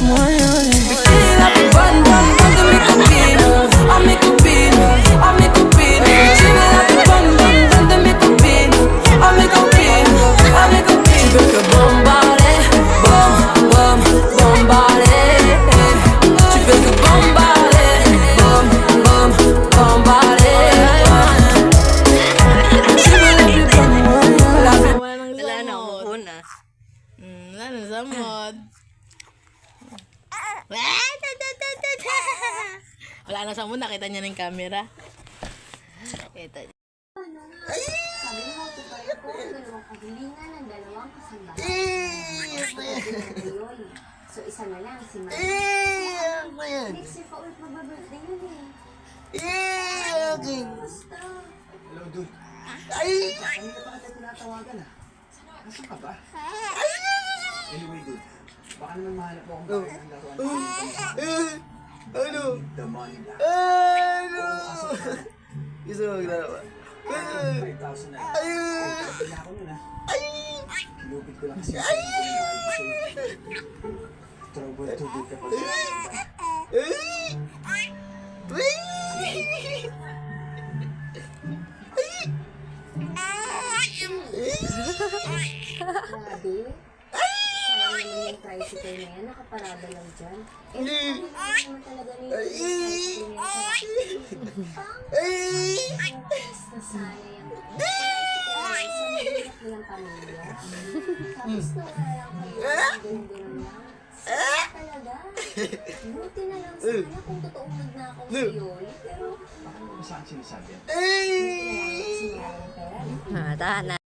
Bikini la banda, mándame copina, a mi copina, a mi copina. Bikini la banda, mándame copina, a mi copina, a mi copina. Tu veux que bombarder, bom, bom, bombarder. Tu veux que bombarder, bom, bom, bombarder. Tu veux la plus bonne, la plus. Wala na umupon ah. Wala na samod. Wala na samod, nakita niya ng camera. Kita niya. Sabi mo, tutuloy ko ang dalawang kahilingan ng dalawang kasambahan. So, isa na lang, si Maria. Next year pa ulit mag-birthday yun eh. Basta. Hello, dude. Ay! Kanina pa kita tinatawagan ah. Nasaan ka ba? Anyway, dude. Baka naman mahanap mo akong bahay ng laruan. Ano? The money lang. Ano? Oo, kasi Gusto mo maglaro ba? 5,000 na lang. Hindi ako nun ah. Kinupit ko lang kasi yung bahay ko sa'yo. Trouble to good ka pa. Grabe. Sayang naman yung tricycle na yan, nakaparada lang dyan. Eh, naman talaga na yung tricycle na yan. Basta sayang. Sa mabigat nilang pamilya. Tapos nawala lang kayo. Ganun-ganun lang. Sayang talaga. Buti na lang sana kung totoong nagnakaw si Yoli. Pero, Baka naman saan sinasabi yan? buti na lang kasi wala ng pera. Tahan na.